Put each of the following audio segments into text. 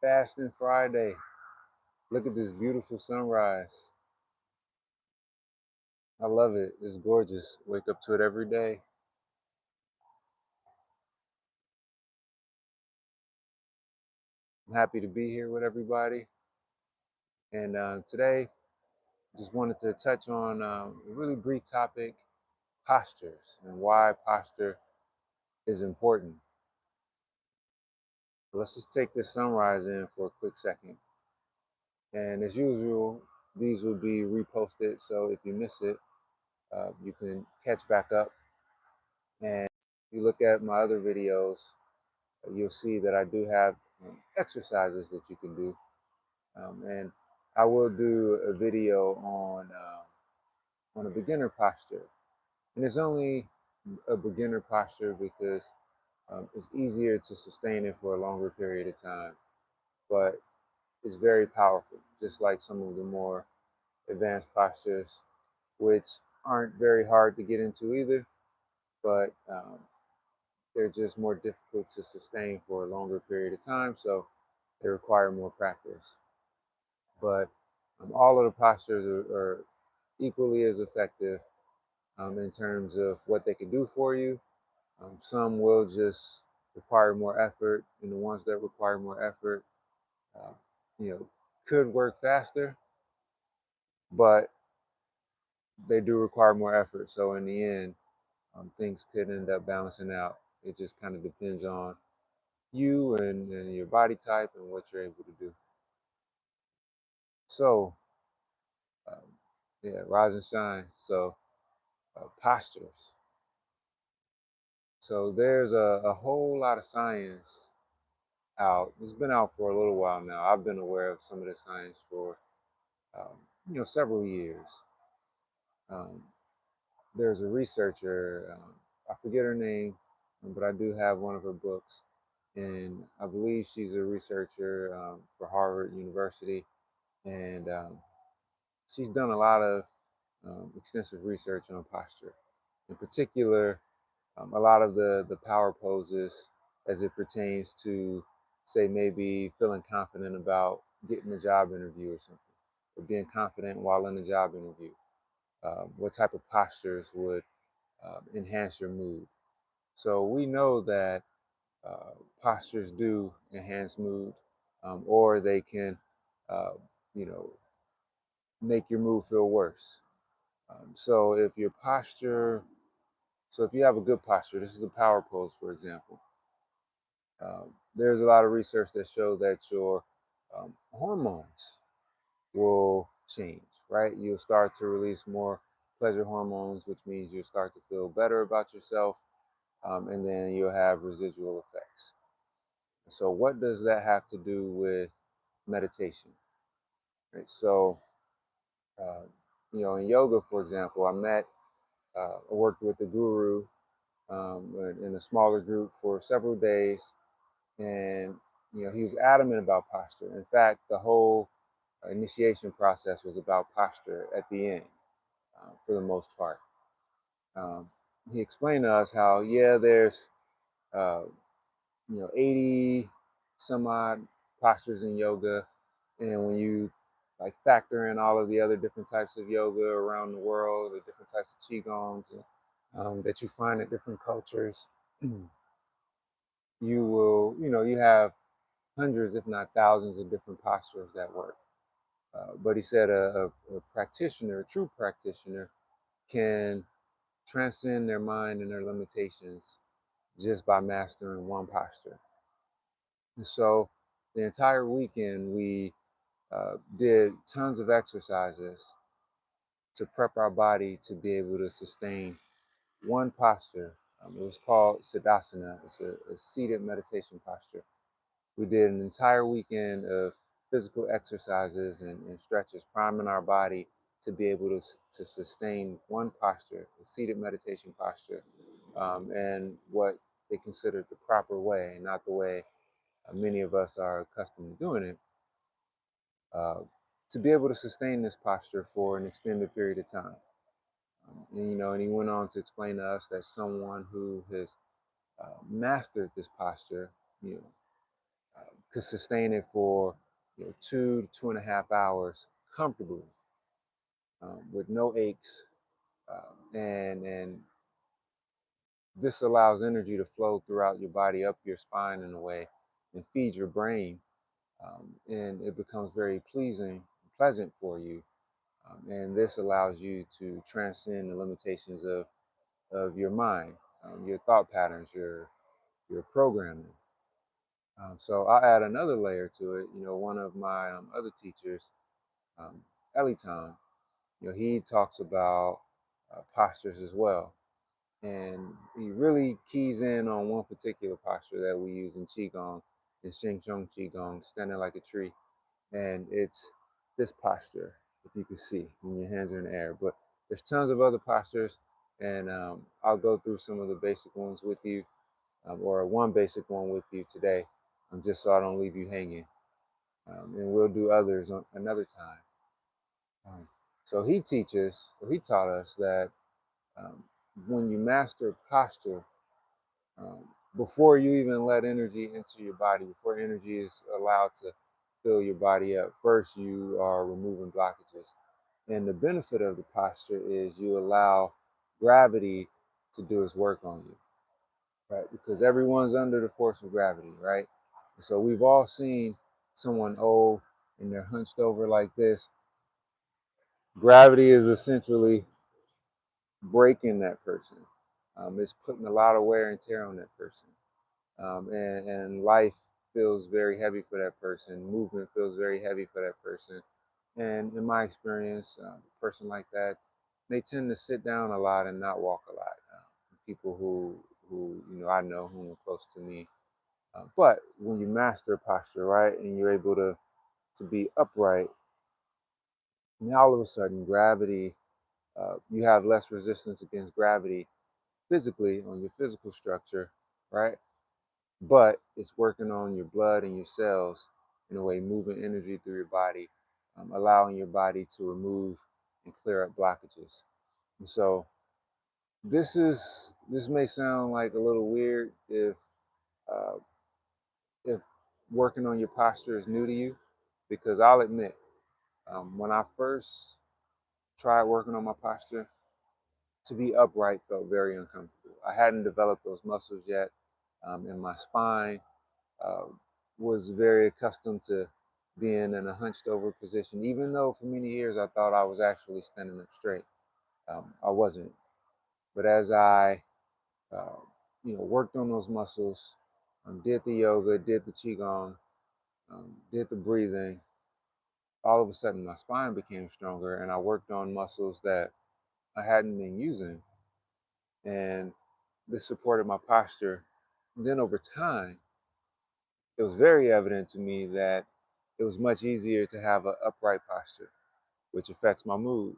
Fasting Friday. Look at this beautiful sunrise. I love it. It's gorgeous. Wake up to it every day. I'm happy to be here with everybody. And today, just wanted to touch on a really brief topic, postures, and why posture is important. Let's just take this sunrise in for a quick second. And as usual, these will be reposted. So if you miss it, you can catch back up. And if you look at my other videos, you'll see that I do have exercises that you can do. And I will do a video on a beginner posture. And it's only a beginner posture because it's easier to sustain it for a longer period of time. But it's very powerful, just like some of the more advanced postures, which aren't very hard to get into either, but they're just more difficult to sustain for a longer period of time. So they require more practice. But all of the postures are equally as effective in terms of what they can do for you. Some will just require more effort, and the ones that require more effort, uh, could work faster, but they do require more effort. So in the end, things could end up balancing out. It just kind of depends on you and your body type and what you're able to do. So, um, yeah, rise and shine. So, postures. So there's a whole lot of science out. It's been out for a little while now. I've been aware of some of the science for several years. Um, there's a researcher, I forget her name, but I do have one of her books, and I believe she's a researcher for Harvard University, and she's done a lot of extensive research on posture. In particular, a lot of the power poses as it pertains to, say, maybe feeling confident about getting a job interview or something, or being confident while in a job interview. What type of postures would enhance your mood? So we know that postures do enhance mood, or they can, uh, you know, make your mood feel worse. So if your posture, so if you have a good posture, this is a power pose, for example. There's a lot of research that show that your hormones will change, right? You'll start to release more pleasure hormones, which means you'll start to feel better about yourself, and then you'll have residual effects. So, what does that have to do with meditation? Right? So, uh, in yoga, for example, I worked with the guru in a smaller group for several days, and he was adamant about posture. In fact, the whole initiation process was about posture at the end, for the most part. Um, he explained to us how, yeah, there's uh, 80 some odd postures in yoga, and when you like factor in all of the other different types of yoga around the world, the different types of qigongs that you find in different cultures, you have hundreds, if not thousands, of different postures that work. But he said a practitioner, a true practitioner, can transcend their mind and their limitations just by mastering one posture. And so the entire weekend, we did tons of exercises to prep our body to be able to sustain one posture. It was called Siddhasana. It's a seated meditation posture. We did an entire weekend of physical exercises and stretches, priming our body to be able to sustain one posture, a seated meditation posture, and what they considered the proper way, not the way many of us are accustomed to doing it, uh, to be able to sustain this posture for an extended period of time. And he went on to explain to us that someone who has mastered this posture, you know, could sustain it for 2 to 2.5 hours comfortably, with no aches, and this allows energy to flow throughout your body up your spine in a way and feed your brain, and it becomes very pleasant for you, and this allows you to transcend the limitations of your mind, your thought patterns, your programming. So I'll add another layer to it. One of my other teachers, um, Eliton, he talks about postures as well. And he really keys in on one particular posture that we use in qigong, in Sheng Chong qigong, standing like a tree. And it's this posture, if you can see, when your hands are in the air. But there's tons of other postures, and I'll go through some of the basic ones with you, or one basic one with you today, just so I don't leave you hanging. And we'll do others on another time. Um, so he taught us that um, when you master posture, um, before you even let energy into your body, before energy is allowed to fill your body up, first you are removing blockages. And the benefit of the posture is you allow gravity to do its work on you, right? Because everyone's under the force of gravity, right? And so we've all seen someone old and they're hunched over like this. Gravity is essentially breaking that person. It's putting a lot of wear and tear on that person. And life feels very heavy for that person. Movement feels very heavy for that person. And in my experience, a person like that, they tend to sit down a lot and not walk a lot. People who I know who are close to me. But when you master posture, right, and you're able to be upright, now all of a sudden gravity, you have less resistance against gravity physically on your physical structure, right? But it's working on your blood and your cells in a way, moving energy through your body, allowing your body to remove and clear up blockages. And so this may sound like a little weird uh, if working on your posture is new to you, because I'll admit, when I first tried working on my posture, to be upright felt very uncomfortable. I hadn't developed those muscles yet, in my spine. uh, was very accustomed to being in a hunched over position, even though for many years I thought I was actually standing up straight. I wasn't. But as I, uh, worked on those muscles, did the yoga, did the qigong, did the breathing, all of a sudden my spine became stronger, and I worked on muscles that I hadn't been using, and this supported my posture. Then over time, it was very evident to me that it was much easier to have an upright posture, which affects my mood,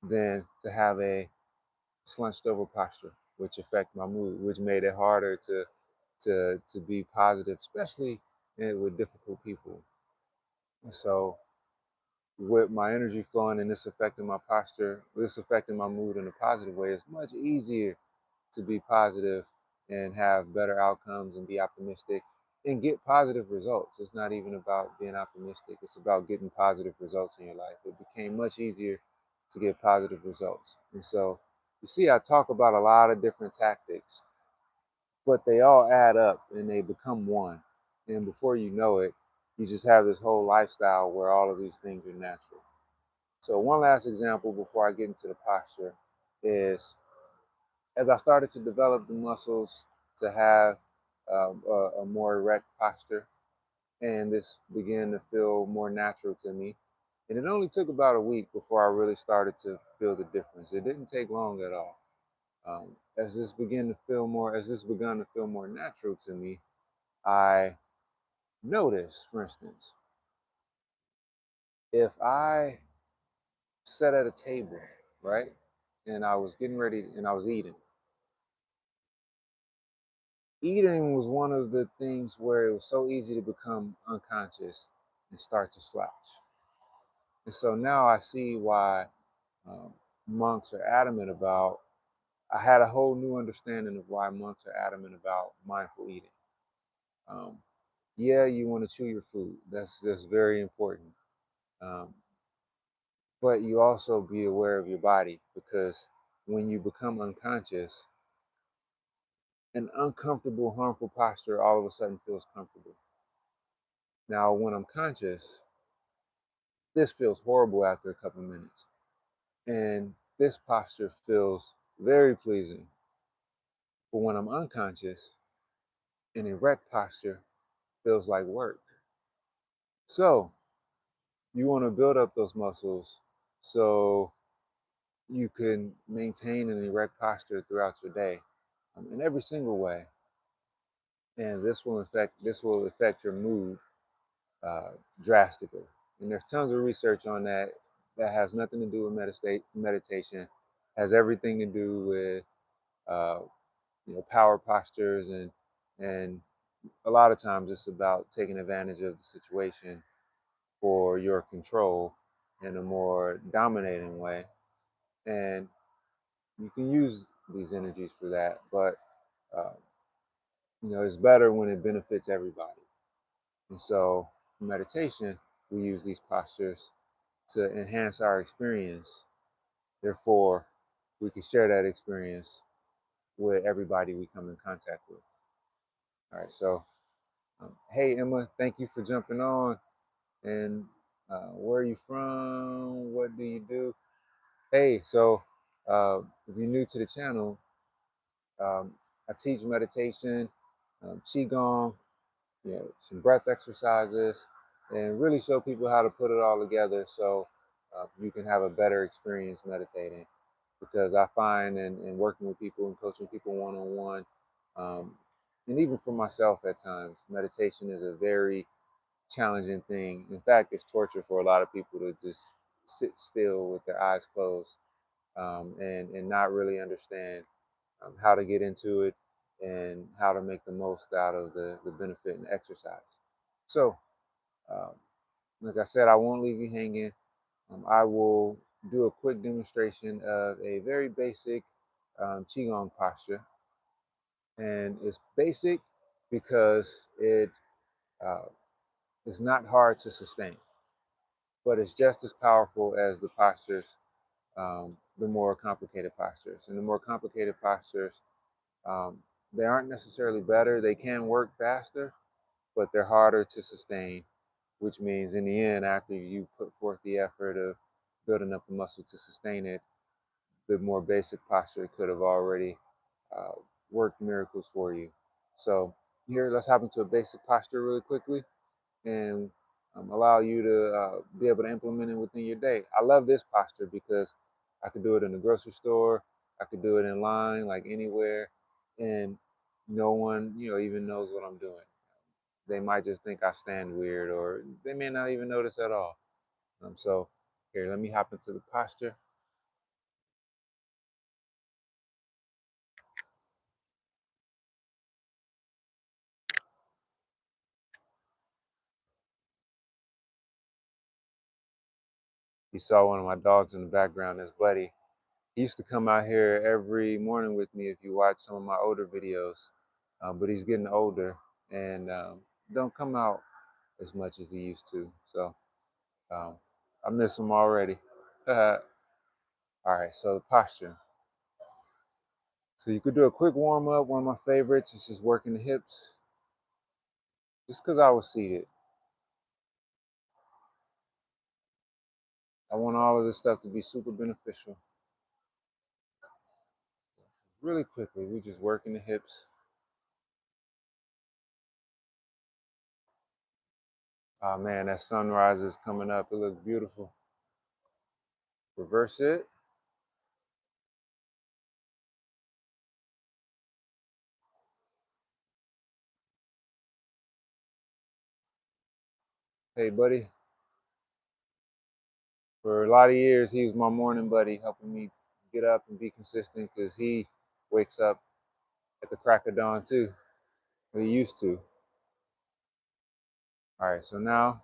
than to have a slunched over posture, which affects my mood, which made it harder to be positive, especially with difficult people. So with my energy flowing and this affecting my posture, this affecting my mood in a positive way, it's much easier to be positive and have better outcomes and be optimistic and get positive results. It's not even about being optimistic, it's about getting positive results in your life. It became much easier to get positive results. And so you see, I talk about a lot of different tactics, but they all add up and they become one. And before you know it, you just have this whole lifestyle where all of these things are natural. So, one last example before I get into the posture is, as I started to develop the muscles to have a more erect posture, and this began to feel more natural to me. And it only took about a week before I really started to feel the difference. It didn't take long at all. As this began to feel more natural to me, I noticed, for instance, if I sat at a table, right, and I was getting ready and I was eating, eating was one of the things where it was so easy to become unconscious and start to slouch. And so now I see why um, monks are adamant about, I had a whole new understanding of why monks are adamant about mindful eating. Um, Yeah, you want to chew your food. That's very important. Um, but you also be aware of your body, because when you become unconscious, an uncomfortable, harmful posture all of a sudden feels comfortable. Now, when I'm conscious, this feels horrible after a couple minutes. And this posture feels very pleasing. But when I'm unconscious, an erect posture feels like work. So you want to build up those muscles so you can maintain an erect posture throughout your day, in every single way. And this will affect your mood uh, drastically. And there's tons of research on that that has nothing to do with meditation, has everything to do with uh, power postures, and a lot of times it's about taking advantage of the situation for your control in a more dominating way. And you can use these energies for that, but uh, it's better when it benefits everybody. And so for meditation, we use these postures to enhance our experience. Therefore, we can share that experience with everybody we come in contact with. All right, so hey, Emma, thank you for jumping on. And where are you from? What do you do? Hey, so if you're new to the channel, um, I teach meditation, qigong, some breath exercises, and really show people how to put it all together so you can have a better experience meditating. Because I find in working with people and coaching people one on one, and even for myself at times, meditation is a very challenging thing. In fact, it's torture for a lot of people to just sit still with their eyes closed, and not really understand how to get into it and how to make the most out of the benefit and exercise. So, um, like I said, I won't leave you hanging. I will do a quick demonstration of a very basic qigong posture, and it's basic because it uh, is not hard to sustain, but it's just as powerful as the postures, the more complicated postures. And the more complicated postures, um, they aren't necessarily better. They can work faster, but they're harder to sustain, which means in the end, after you put forth the effort of building up the muscle to sustain it, the more basic posture could have already uh, worked miracles for you. So here, let's hop into a basic posture really quickly, and allow you to be able to implement it within your day. I love this posture because I could do it in the grocery store, I could do it in line, like anywhere, and no one, even knows what I'm doing. They might just think I stand weird, or they may not even notice at all. So here, let me hop into the posture. You saw one of my dogs in the background, his buddy. He used to come out here every morning with me if you watch some of my older videos, but he's getting older and don't come out as much as he used to. So um, I miss him already. All right, so the posture. So you could do a quick warm up. One of my favorites is just working the hips. Just because I was seated, I want all of this stuff to be super beneficial. Really quickly, we just working the hips. Oh man, that sunrise is coming up. It looks beautiful. Reverse it. Hey, buddy. For a lot of years, he was my morning buddy, helping me get up and be consistent because he wakes up at the crack of dawn too. He used to. All right, so now,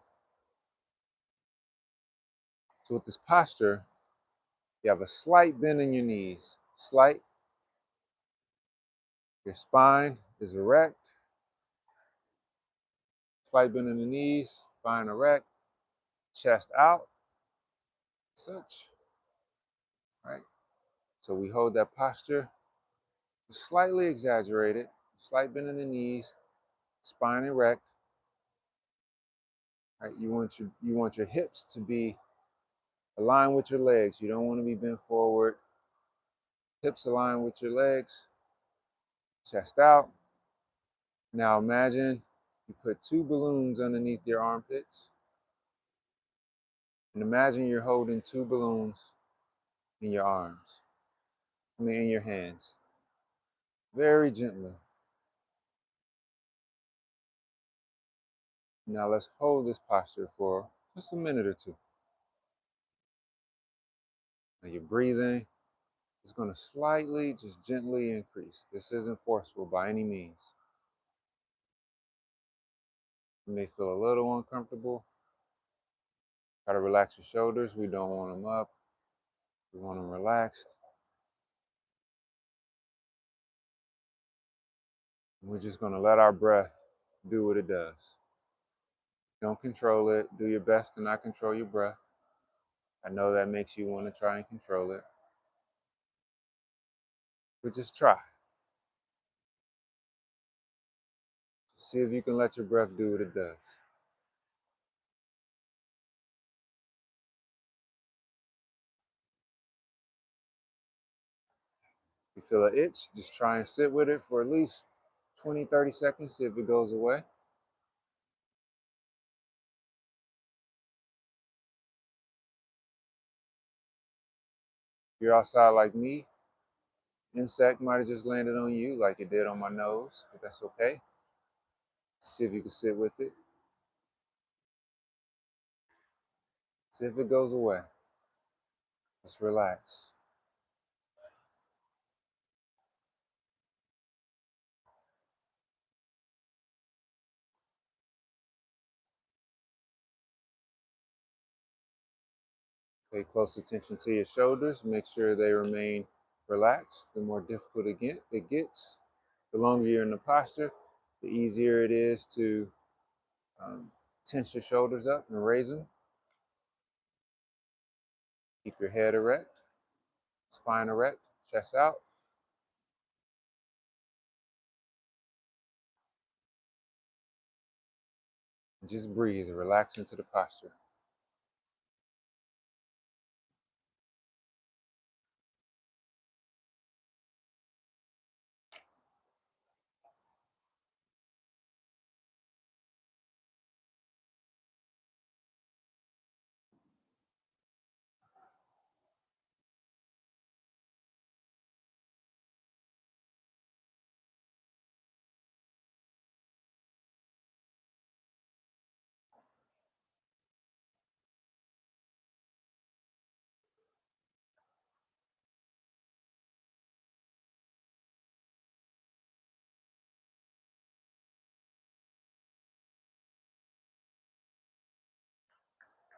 so with this posture, you have a slight bend in your knees. Slight. Your spine is erect. Slight bend in the knees, spine erect, chest out, such, right? So we hold that posture, slightly exaggerated, slight bend in the knees, spine erect, right? You want your hips to be aligned with your legs. You don't want to be bent forward. Hips aligned with your legs, chest out. Now imagine you put 2 balloons underneath your armpits, and imagine you're holding 2 balloons in your arms, in your hands, very gently. Now let's hold this posture for just a minute or two. Now your breathing is going to slightly, just gently increase. This isn't forceful by any means. You may feel a little uncomfortable. Try to relax your shoulders. We don't want them up. We want them relaxed. And we're just going to let our breath do what it does. Don't control it. Do your best to not control your breath. I know that makes you want to try and control it. But just try. Just see if you can let your breath do what it does. If you feel an itch, just try and sit with it for at least 20, 30 seconds, see if it goes away. If you're outside like me, insect might have just landed on you like it did on my nose, but that's okay. See if you can sit with it. See if it goes away. Just relax. Pay close attention to your shoulders. Make sure they remain relaxed. The more difficult it gets, the longer you're in the posture, the easier it is to tense your shoulders up and raise them. Keep your head erect, spine erect, chest out. And just breathe and relax into the posture.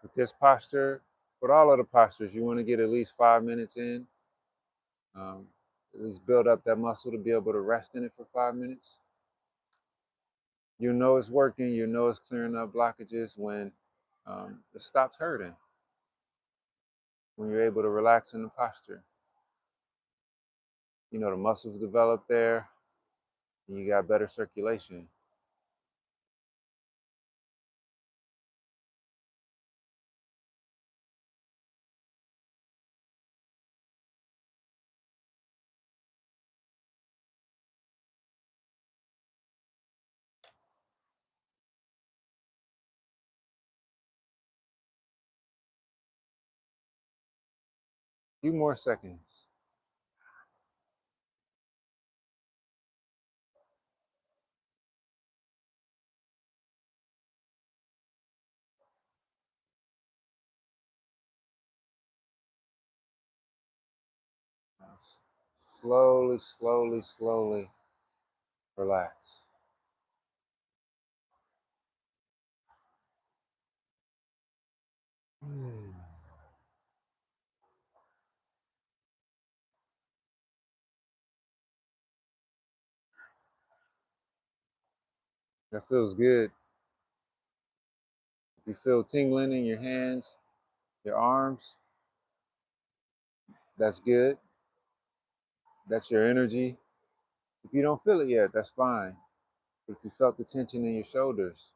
With this posture, with all of the postures, you want to get at least 5 minutes in. Um, at least build up that muscle to be able to rest in it for 5 minutes. You know it's working. You know it's clearing up blockages when it stops hurting. When you're able to relax in the posture, you know the muscles develop there, and you got better circulation. A few more seconds. Slowly, slowly, slowly relax. That feels good. If you feel tingling in your hands, your arms, that's good. That's your energy. If you don't feel it yet, that's fine. But if you felt the tension in your shoulders,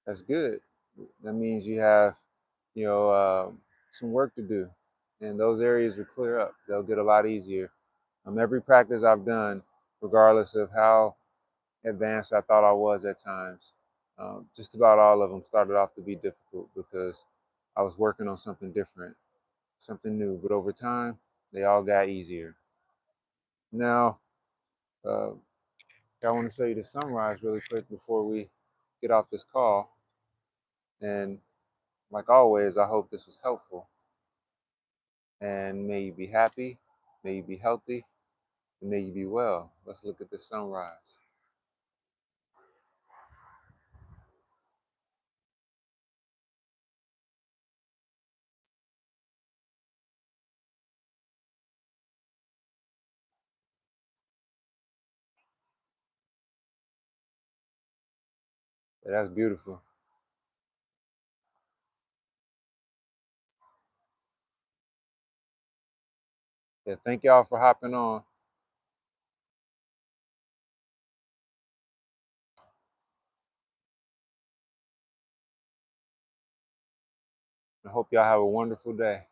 that's good. That means you have, you know, some work to do, and those areas will clear up. They'll get a lot easier. Every practice I've done, regardless of how advanced I thought I was at times, just about all of them started off to be difficult because I was working on something different, something new. But over time, they all got easier. Now, uh, I want to show you the sunrise really quick before we get off this call. And like always, I hope this was helpful. And may you be happy, may you be healthy, and may you be well. Let's look at the sunrise. Yeah, that's beautiful. Yeah, thank y'all for hopping on. I hope y'all have a wonderful day.